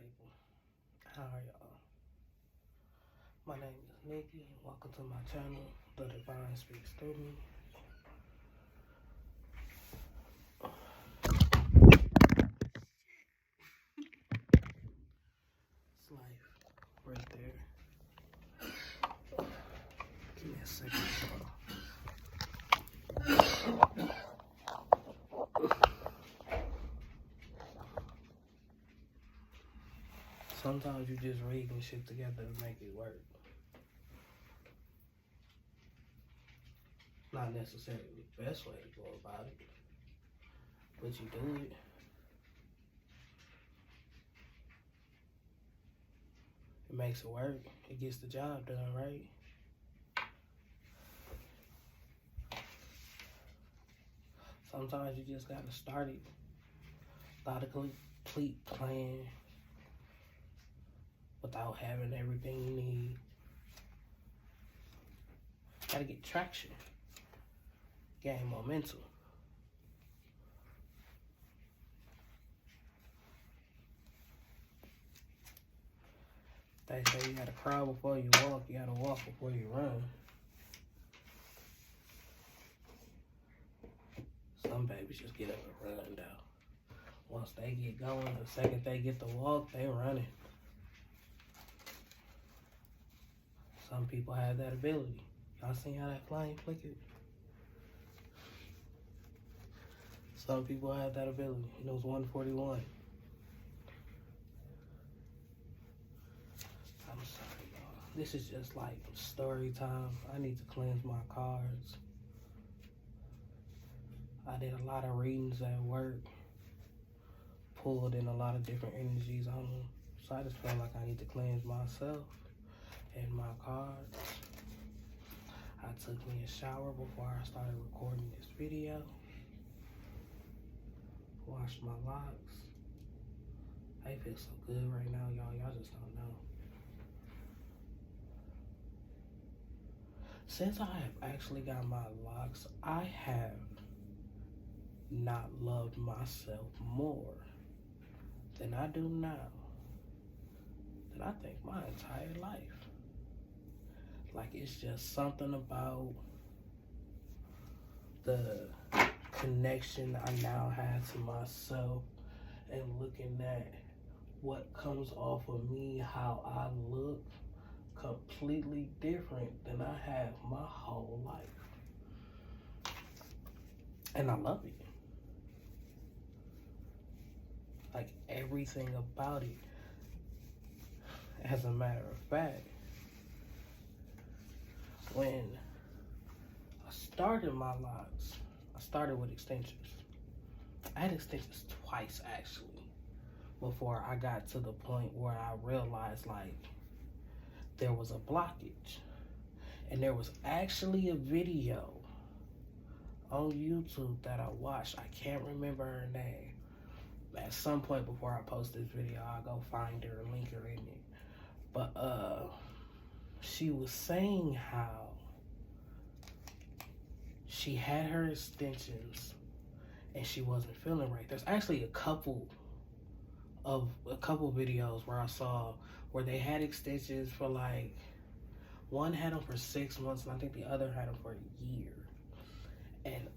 people? How are y'all? My name is Nikki. Welcome to my channel, The Divine Speaks Through Me. It's life right there. Give me a second. Sometimes you just reading shit together to make it work. Not necessarily the best way to go about it, but you do it. It makes it work. It gets the job done, right? Sometimes you just gotta start it. Not a complete plan without having everything you need. Gotta get traction. Gain momentum. They say you gotta crawl before you walk, you gotta walk before you run. Some babies just get up and run though. Once they get going, the second they get to walk, they running. Some people have that ability. Y'all seen how that flame flickered? Some people have that ability. And it was 141. I'm sorry, y'all. This is just like story time. I need to cleanse my cards. I did a lot of readings at work. Pulled in a lot of different energies on them. So I just feel like I need to cleanse myself and my cards. I took me a shower before I started recording this video. Washed my locks. They feel so good right now, y'all. Y'all just don't know. Since I have actually got my locks, I have not loved myself more than I do now. Than I think my entire life. Like, it's just something about the connection I now have to myself and looking at what comes off of me, how I look, completely different than I have my whole life. And I love it. Like, everything about it. As a matter of fact, when I started my locks, I started with extensions. I had extensions twice actually before I got to the point where I realized like there was a blockage. And there was actually a video on YouTube that I watched. I can't remember her name. At some point before I post this video, I'll go find her and link her in it. But she was saying how she had her extensions and she wasn't feeling right. There's actually a couple videos where I saw where they had extensions for like, one had them for 6 months and I think the other had them for a year. And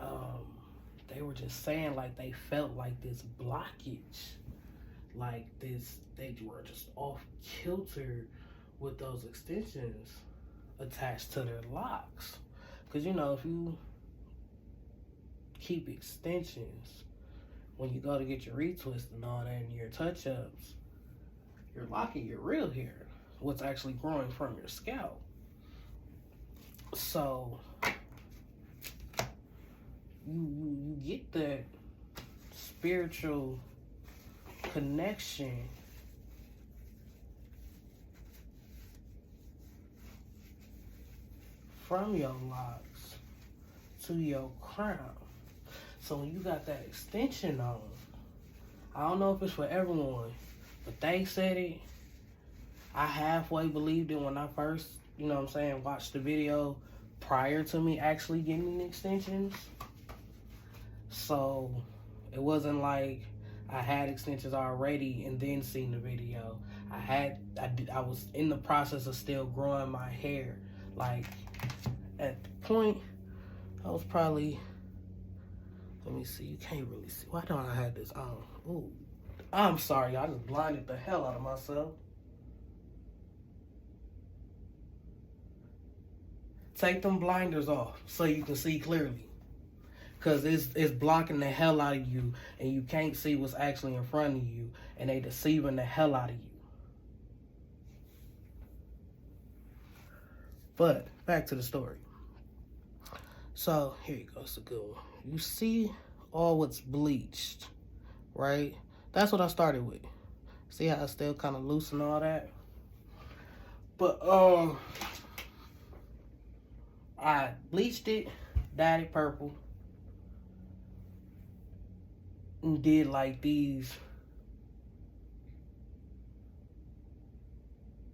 they were just saying like they felt like this blockage, like this, they were just off kilter with those extensions attached to their locks. Because you know, if you keep extensions, when you go to get your retwist and all that and your touch-ups, you're locking your real hair, what's actually growing from your scalp. So you get that spiritual connection from your locks to your crown. So when you got that extension on, I don't know if it's for everyone, but they said it. I halfway believed it when I first, you know what I'm saying, watched the video prior to me actually getting the extensions. So it wasn't like I had extensions already and then seen the video. I was in the process of still growing my hair. Like, at the point, I was probably, let me see, you can't really see. Why don't I have this on? Ooh, I'm sorry, I just blinded the hell out of myself. Take them blinders off so you can see clearly. Because it's blocking the hell out of you and you can't see what's actually in front of you and they deceiving the hell out of you. But back to the story. So here you go, it's a good one. You see all what's bleached, right? That's what I started with. See how I still kind of loose and all that? But I bleached it, dyed it purple, and did like these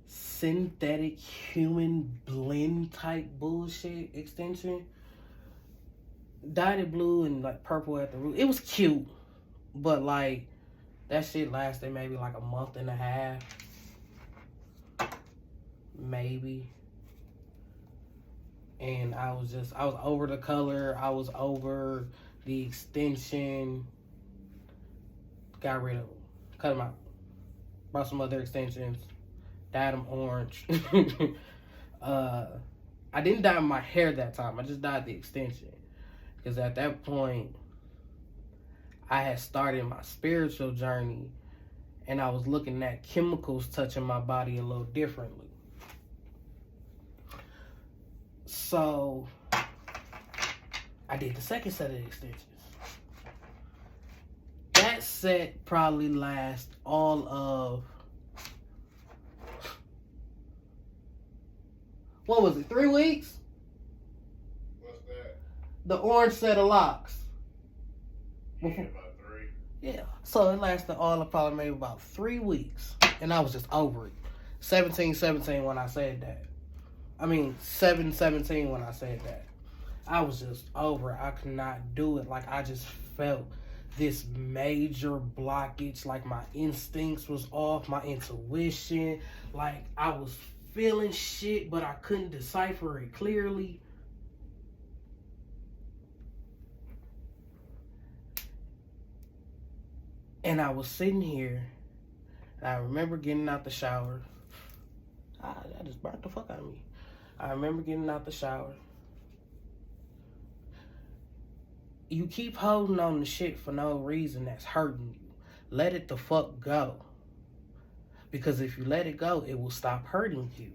synthetic human blend type bullshit extension. Dyed it blue and like purple at the root. It was cute, but like that shit lasted maybe like a month and a half, maybe. And I was over the color. I was over the extension. Got rid of them. Cut them out. Brought some other extensions. Dyed them orange. I didn't dye my hair that time. I just dyed the extension. Because at that point, I had started my spiritual journey. And I was looking at chemicals touching my body a little differently. So, I did the second set of extensions. That set probably lasts all of, what was it, 3 weeks? What's that? The orange set of locks. Yeah, about 3. Yeah, so it lasted all of probably maybe about 3 weeks. And I was just over it. 17 when I said that. I mean, 7/17 when I said that. I was just over it. I could not do it. Like, I just felt this major blockage. Like, my instincts was off. My intuition. Like, I was feeling shit, but I couldn't decipher it clearly. And I was sitting here, and I remember getting out the shower. I just burnt the fuck out of me. I remember getting out the shower. You keep holding on to shit for no reason that's hurting you. Let it the fuck go. Because if you let it go, it will stop hurting you.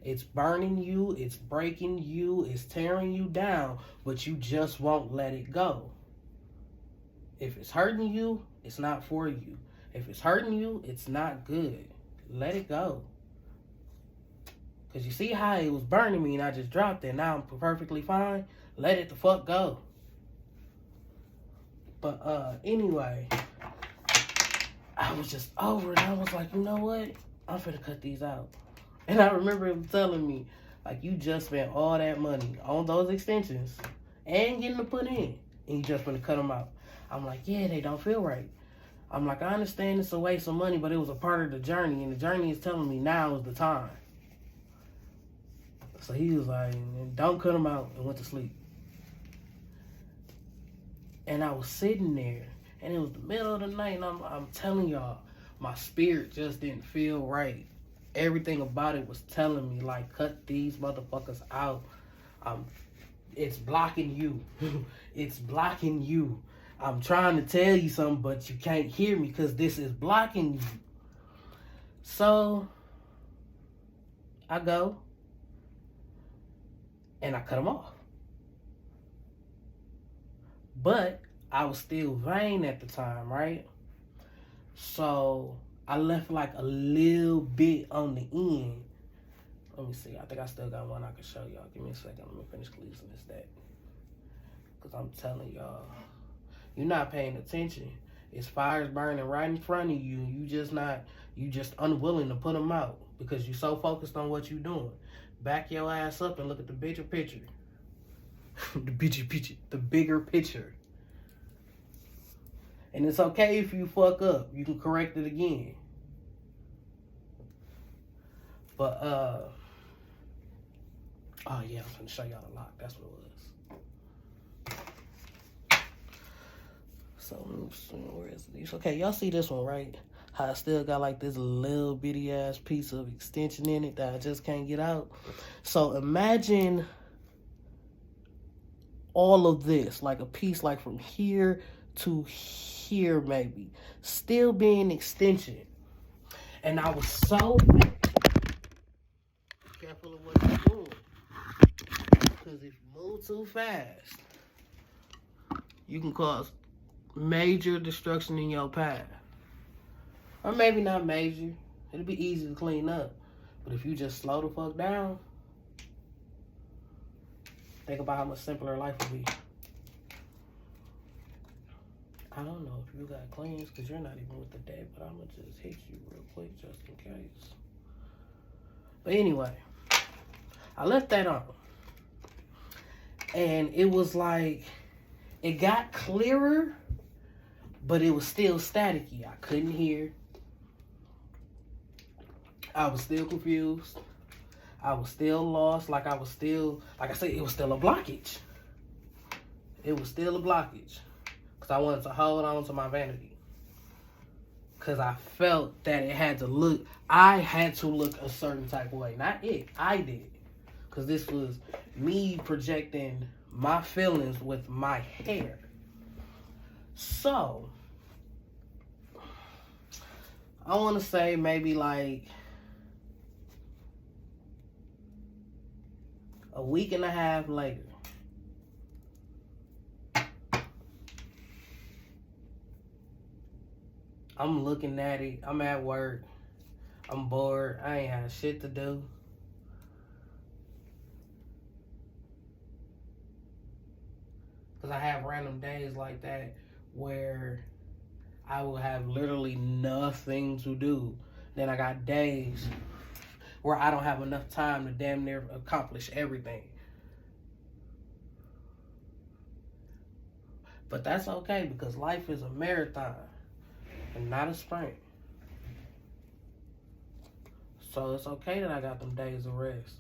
It's burning you, it's breaking you, it's tearing you down, but you just won't let it go. If it's hurting you, it's not for you. If it's hurting you, it's not good. Let it go. Because you see how it was burning me and I just dropped it. Now I'm perfectly fine. Let it the fuck go. But anyway, I was just over it. I was like, you know what? I'm finna cut these out. And I remember him telling me, like, you just spent all that money on those extensions and getting them put in. And you just finna cut them out. I'm like, yeah, they don't feel right. I'm like, I understand it's a waste of money, but it was a part of the journey. And the journey is telling me now is the time. So he was like, don't cut them out, and went to sleep. And I was sitting there, and it was the middle of the night, and I'm telling y'all, my spirit just didn't feel right. Everything about it was telling me, like, cut these motherfuckers out. It's blocking you. It's blocking you. I'm trying to tell you something, but you can't hear me because this is blocking you. So, I go, and I cut them off. But I was still vain at the time, right? So I left like a little bit on the end. Let me see. I think I still got one I can show y'all. Give me a second. Let me finish cleaning this that. Because I'm telling y'all, you're not paying attention. It's fires burning right in front of you. You just unwilling to put them out because you're so focused on what you're doing. Back your ass up and look at the bigger picture. The bigger picture. And it's okay if you fuck up. You can correct it again. But, oh yeah, I'm gonna show y'all the lock. That's what it was. So, where is these? Okay, y'all see this one, right? How I still got like this little bitty ass piece of extension in it that I just can't get out. So imagine all of this, like a piece like from here to here maybe, still being extension. And I was so careful of what you're doing. Because if you move too fast, you can cause major destruction in your path. Or maybe not major. It'll be easy to clean up. But if you just slow the fuck down, think about how much simpler life would be. I don't know if you got cleans because you're not even with the day, but I'm going to just hit you real quick just in case. But anyway, I left that on. And it was like, it got clearer, but it was still staticky. I couldn't hear. I was still confused. I was still lost. Like I said, it was still a blockage. It was still a blockage. Because I wanted to hold on to my vanity. Because I felt that it had to look, I had to look a certain type of way. Not it, I did. Because this was me projecting my feelings with my hair. So, I want to say maybe like a week and a half later, I'm looking at it. I'm at work. I'm bored. I ain't had shit to do. Because I have random days like that where I will have literally nothing to do. Then I got days where I don't have enough time to damn near accomplish everything. But that's okay because life is a marathon and not a sprint. So it's okay that I got them days of rest.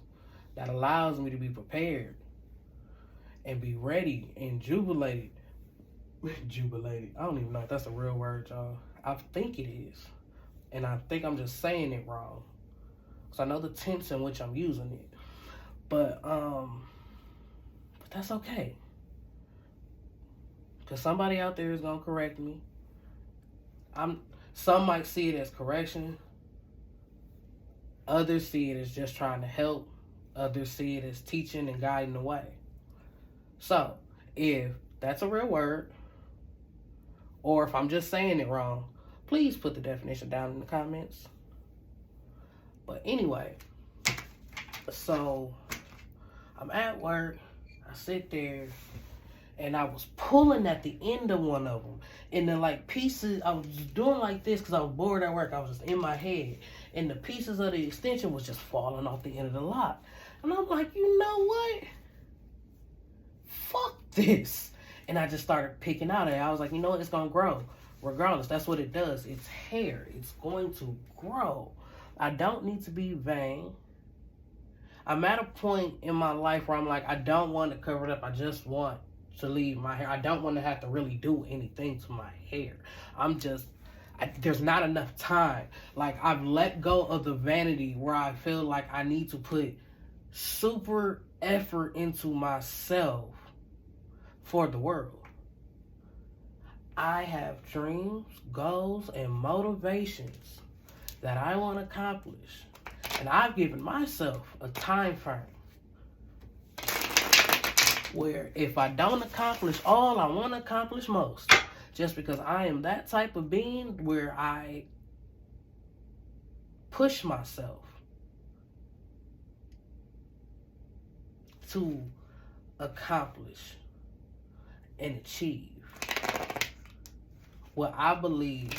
That allows me to be prepared and be ready and jubilated. Jubilated. I don't even know if that's a real word, y'all. I think it is. And I think I'm just saying it wrong. So I know the tense in which I'm using it. But that's okay. Because somebody out there is going to correct me. Some might see it as correction. Others see it as just trying to help. Others see it as teaching and guiding the way. So, if that's a real word, or if I'm just saying it wrong, please put the definition down in the comments. But anyway, so I'm at work. I sit there. And I was pulling at the end of one of them. And then like pieces, I was just doing like this because I was bored at work. I was just in my head. And the pieces of the extension was just falling off the end of the lock. And I'm like, you know what? Fuck this. And I just started picking out at it. I was like, you know what? It's going to grow. Regardless, that's what it does. It's hair. It's going to grow. I don't need to be vain. I'm at a point in my life where I'm like, I don't want to cover it up. I just want to leave my hair. I don't want to have to really do anything to my hair. There's not enough time. Like, I've let go of the vanity where I feel like I need to put super effort into myself for the world. I have dreams, goals, and motivations that I want to accomplish. And I've given myself a time frame where if I don't accomplish all, I want to accomplish most. Just because I am that type of being where I push myself to accomplish and achieve what I believe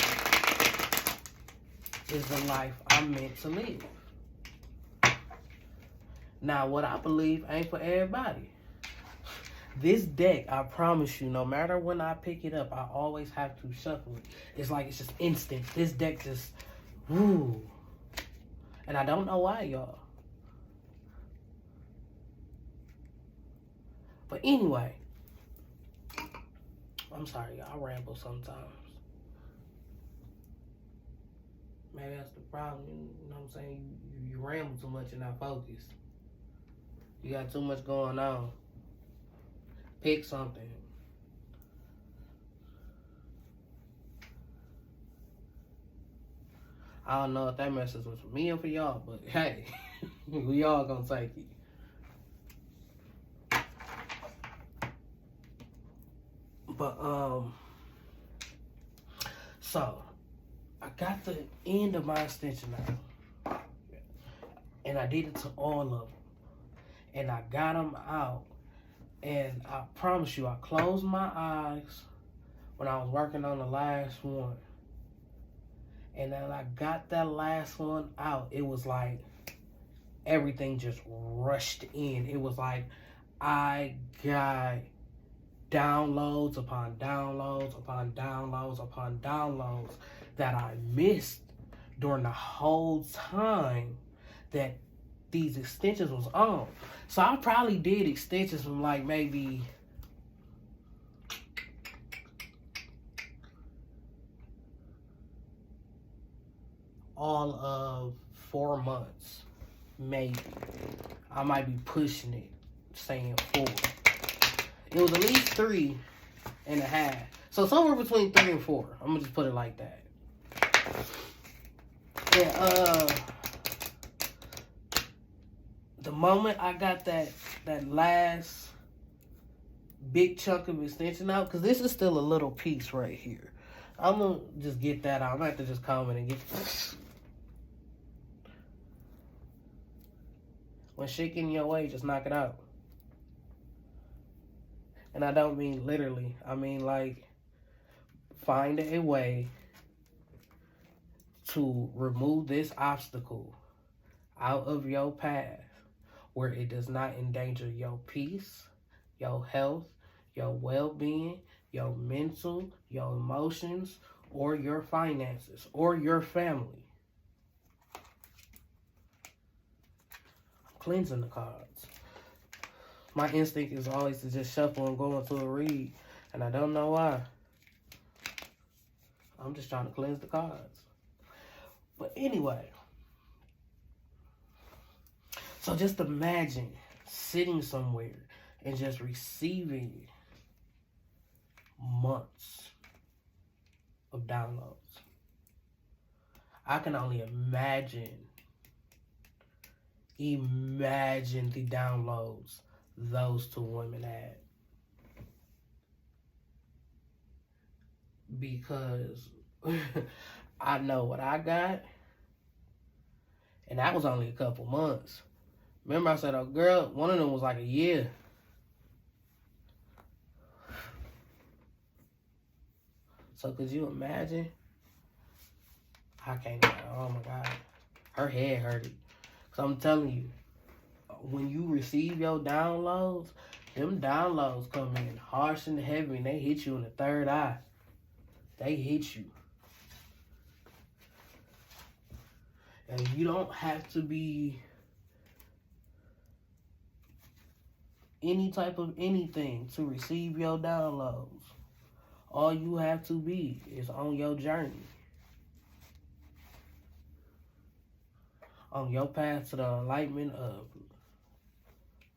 is the life I'm meant to live. Now, what I believe ain't for everybody. This deck, I promise you, no matter when I pick it up, I always have to shuffle it. It's like it's just instant. This deck just, woo. And I don't know why, y'all. But anyway, I'm sorry, y'all. I ramble sometimes. Maybe that's the problem. You know what I'm saying? You ramble too much and not focused. You got too much going on. Pick something. I don't know if that message was for me or for y'all, but hey, we all gonna take it. But so I got the end of my extension out, and I did it to all of them, and I got them out. And I promise you, I closed my eyes when I was working on the last one. And then I got that last one out. It was like everything just rushed in. It was like I got downloads upon downloads upon downloads upon downloads that I missed during the whole time that these extensions was on. So I probably did extensions from like maybe all of 4 months, maybe. I might be pushing it, saying 4. It was at least 3.5. So somewhere between 3 and 4. I'm gonna just put it like that. And the moment I got that last big chunk of extension out, because this is still a little piece right here. I'm gonna just get that out. I'm gonna have to just come in and get. When shit get in your way, just knock it out. And I don't mean literally. I mean like find a way to remove this obstacle out of your path where it does not endanger your peace, your health, your well-being, your mental, your emotions, or your finances, or your family. I'm cleansing the cards. My instinct is always to just shuffle and go into a read, and I don't know why. I'm just trying to cleanse the cards. But anyway, so just imagine sitting somewhere and just receiving months of downloads. I can only imagine the downloads those 2 women had. Because I know what I got, and that was only a couple months. Remember I said, oh girl, one of them was like a year. So could you imagine? I can't, oh my God. Her head hurted. Because I'm telling you, when you receive your downloads, them downloads come in harsh and heavy, and they hit you in the third eye. They hit you. And you don't have to be any type of anything to receive your downloads. All you have to be is on your journey. On your path to the enlightenment of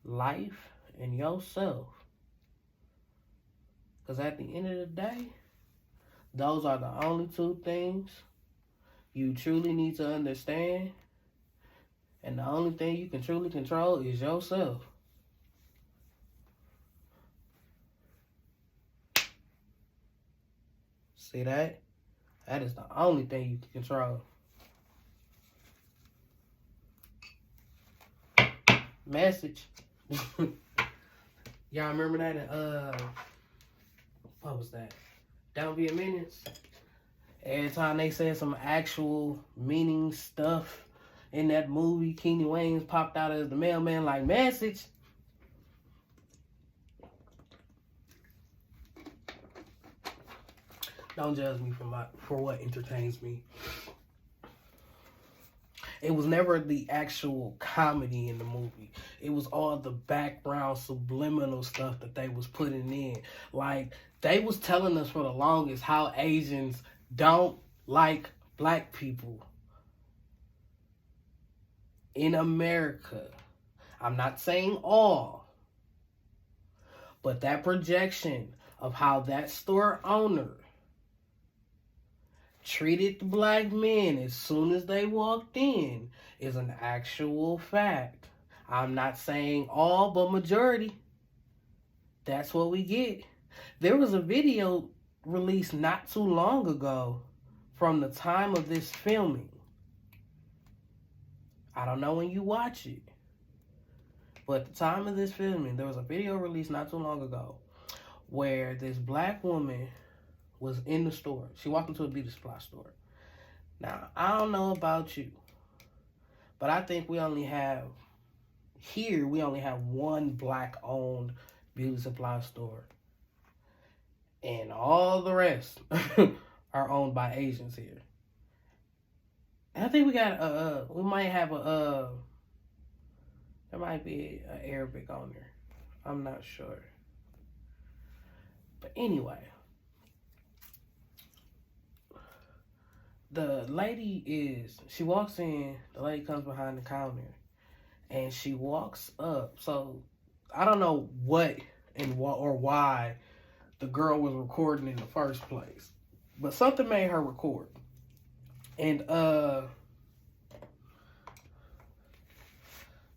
life and yourself. Because at the end of the day, those are the only 2 things you truly need to understand. And the only thing you can truly control is yourself. See that? That is the only thing you can control. Message. Y'all remember that in, what was that? Don't Be a Menace? Every time they said some actual meaning stuff in that movie, Kenny Wayans popped out as the mailman like, message. Don't judge me for what entertains me. It was never the actual comedy in the movie. It was all the background subliminal stuff that they was putting in. Like, they was telling us for the longest how Asians don't like black people in America. I'm not saying all, but that projection of how that store owner treated the black men as soon as they walked in is an actual fact. I'm not saying all, but majority. That's what we get. There was a video released not too long ago from the time of this filming. I don't know when you watch it, but at the time of this filming, there was a video released not too long ago where this black woman was in the store. She walked into a beauty supply store. Now, I don't know about you, but I think we only have one black-owned beauty supply store. And all the rest are owned by Asians here. And I think we might have there might be an Arabic owner. I'm not sure. But anyway, the lady walks in, the lady comes behind the counter, and she walks up. So, I don't know what or why the girl was recording in the first place, but something made her record. And,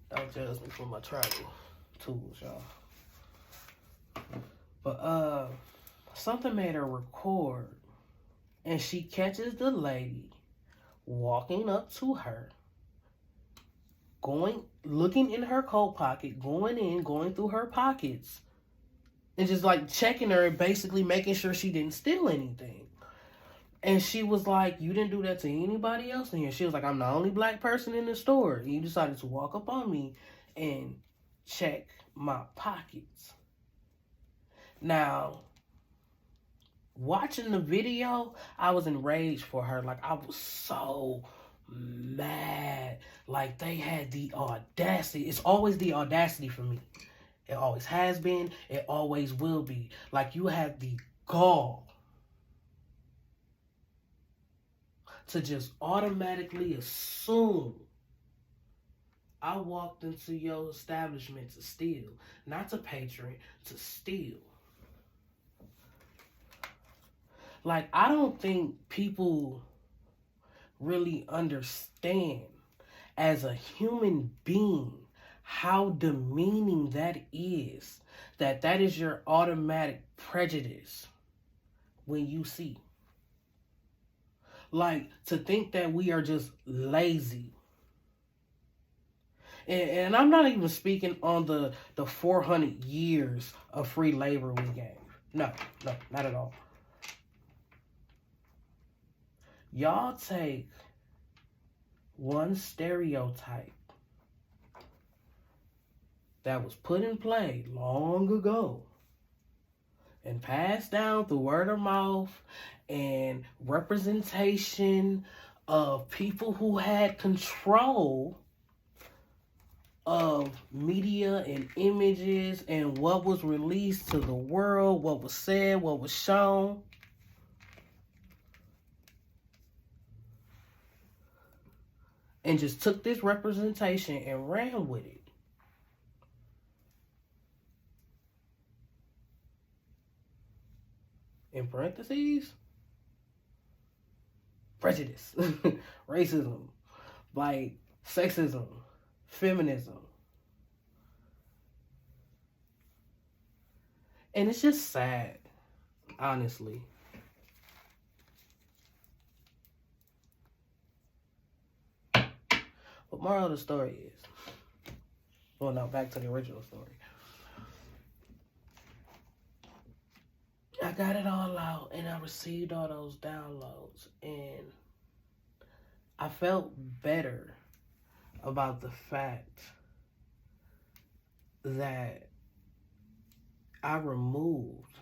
don't judge me for my travel tools, y'all. But, something made her record. And she catches the lady walking up to her, looking in her coat pocket, going through her pockets, and just like checking her and basically making sure she didn't steal anything. And she was like, "You didn't do that to anybody else in here." She was like, "I'm the only black person in the store. And you decided to walk up on me and check my pockets." Now, watching the video, I was enraged for her. Like, I was so mad. Like, they had the audacity. It's always the audacity for me. It always has been. It always will be. Like, you have the gall to just automatically assume I walked into your establishment to steal. Not to patron, to steal. Like, I don't think people really understand as a human being how demeaning that is. That is your automatic prejudice when you see. Like, to think that we are just lazy. And I'm not even speaking on the 400 years of free labor we gave. No, not at all. Y'all take one stereotype that was put in play long ago and passed down through word of mouth and representation of people who had control of media and images and what was released to the world, what was said, what was shown. And just took this representation and ran with it. In parentheses, prejudice, racism, like sexism, feminism. And it's just sad, honestly. But moral of the story is, well, no, back to the original story. I got it all out and I received all those downloads and I felt better about the fact that I removed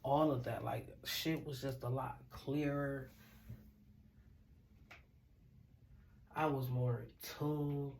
all of that. Like, shit was just a lot clearer. I was more in tune.